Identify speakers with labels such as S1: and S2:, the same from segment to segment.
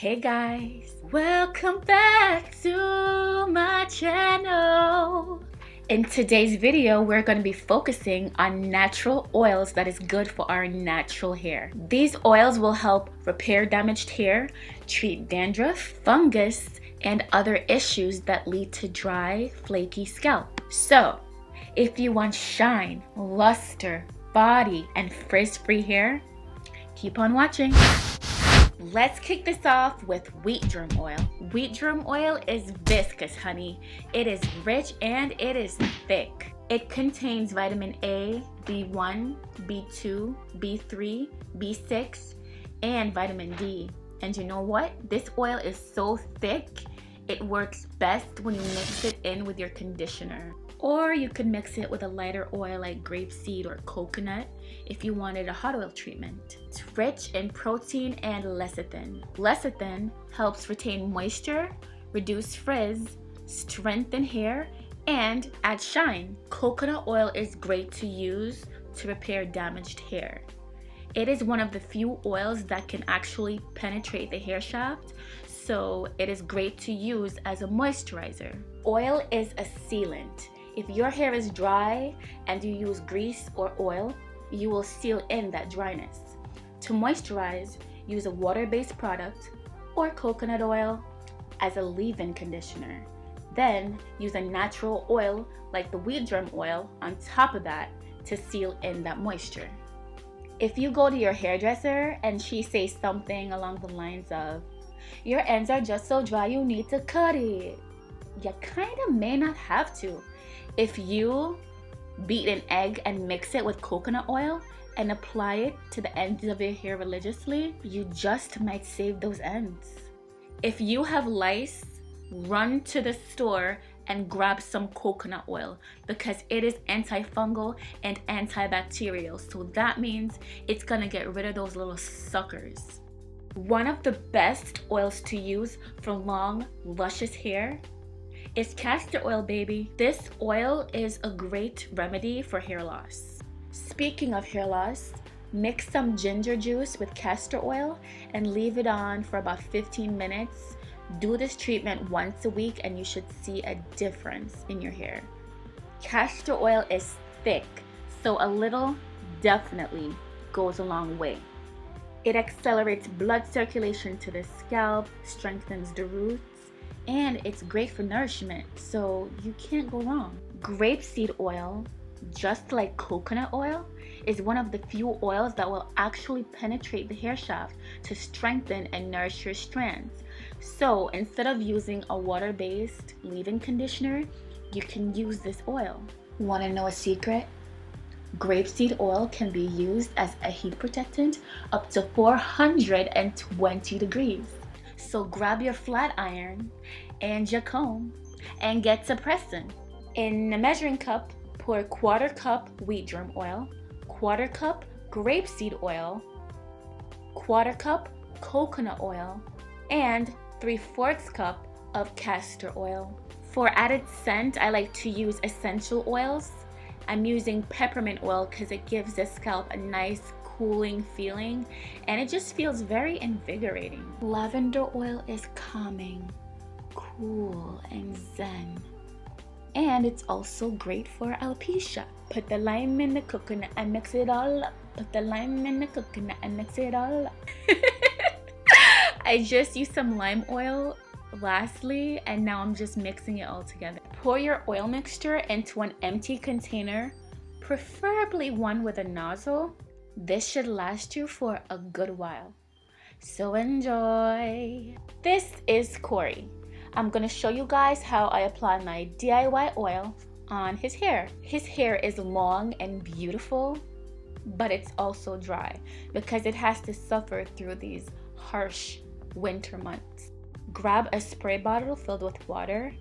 S1: Hey guys, welcome back to my channel. In today's video, we're going to be focusing on natural oils that is good for our natural hair. These oils will help repair damaged hair, treat dandruff, fungus, and other issues that lead to dry, flaky scalp. So, if you want shine, luster, body, and frizz-free hair, keep on watching. Let's kick this off with wheat germ oil. Wheat germ oil is viscous, honey. It is rich and it is thick. It contains vitamin A, B1, B2, B3, B6, and vitamin D. And you know what? This oil is so thick, it works best when you mix it in with your conditioner. Or you can mix it with a lighter oil like grapeseed or coconut if you wanted a hot oil treatment. It's rich in protein and lecithin. Lecithin helps retain moisture, reduce frizz, strengthen hair, and add shine. Coconut oil is great to use to repair damaged hair. It is one of the few oils that can actually penetrate the hair shaft, so it is great to use as a moisturizer. Oil is a sealant. If your hair is dry and you use grease or oil, you will seal in that dryness. To moisturize, use a water-based product or coconut oil as a leave-in conditioner. Then use a natural oil like the wheat germ oil on top of that to seal in that moisture. If you go to your hairdresser and she says something along the lines of, "Your ends are just so dry you need to cut it," you kinda may not have to. If you beat an egg and mix it with coconut oil and apply it to the ends of your hair religiously, you just might save those ends. If you have lice, run to the store and grab some coconut oil because it is antifungal and antibacterial. So that means it's gonna get rid of those little suckers. One of the best oils to use for long, luscious hair is castor oil, baby. This oil is a great remedy for hair loss. Speaking of hair loss, mix some ginger juice with castor oil and leave it on for about 15 minutes. Do this treatment once a week and you should see a difference in your hair. Castor oil is thick, so a little definitely goes a long way. It accelerates blood circulation to the scalp, strengthens the roots, and it's great for nourishment, so you can't go wrong. Grapeseed oil, just like coconut oil, is one of the few oils that will actually penetrate the hair shaft to strengthen and nourish your strands. So instead of using a water-based leave-in conditioner, you can use this oil. Want to know a secret? Grapeseed oil can be used as a heat protectant up to 420 degrees. So grab your flat iron and your comb and get to pressing. In a measuring cup, pour 1/4 cup wheat germ oil, 1/4 cup grapeseed oil, 1/4 cup coconut oil, and 3/4 cup of castor oil. For added scent, I like to use essential oils. I'm using peppermint oil because it gives the scalp a nice cooling feeling and it just feels very invigorating. Lavender oil is calming, cool, and zen. And it's also great for alopecia. Put the lime in the coconut and mix it all up. Put the lime in the coconut and mix it all up. I just used some lime oil lastly and now I'm just mixing it all together. Pour your oil mixture into an empty container, preferably one with a nozzle. This should last you for a good while. So enjoy. This is Corey. I'm gonna show you guys how I apply my DIY oil on his hair. His hair is long and beautiful, but it's also dry because it has to suffer through these harsh winter months. Grab a spray bottle filled with water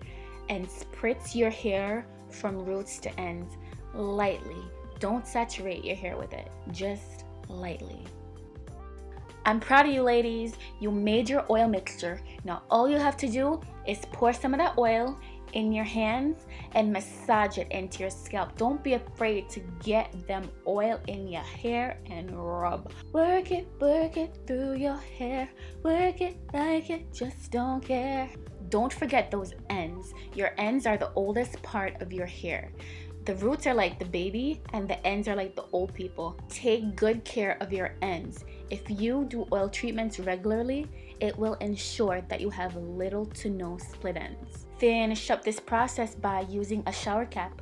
S1: and spritz your hair from roots to ends lightly. Don't saturate your hair with it, just lightly. I'm proud of you ladies. You made your oil mixture. Now all you have to do is pour some of that oil in your hands and massage it into your scalp. Don't be afraid to get them oil in your hair and rub. Work it through your hair. Work it like it just don't care. Don't forget those ends. Your ends are the oldest part of your hair. The roots are like the baby and the ends are like the old people. Take good care of your ends. If you do oil treatments regularly, it will ensure that you have little to no split ends. Finish up this process by using a shower cap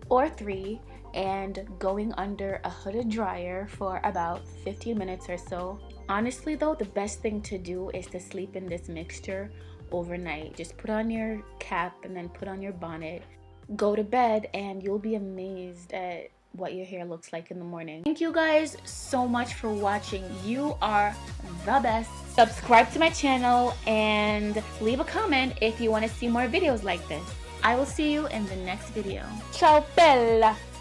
S1: or 3 and going under a hooded dryer for about 15 minutes or so. Honestly though, the best thing to do is to sleep in this mixture overnight. Just put on your cap and then put on your bonnet. Go to bed and you'll be amazed at what your hair looks like in the morning. Thank you guys so much for watching. You are the best. Subscribe to my channel and leave a comment if you want to see more videos like this. I will see you in the next video. Ciao bella!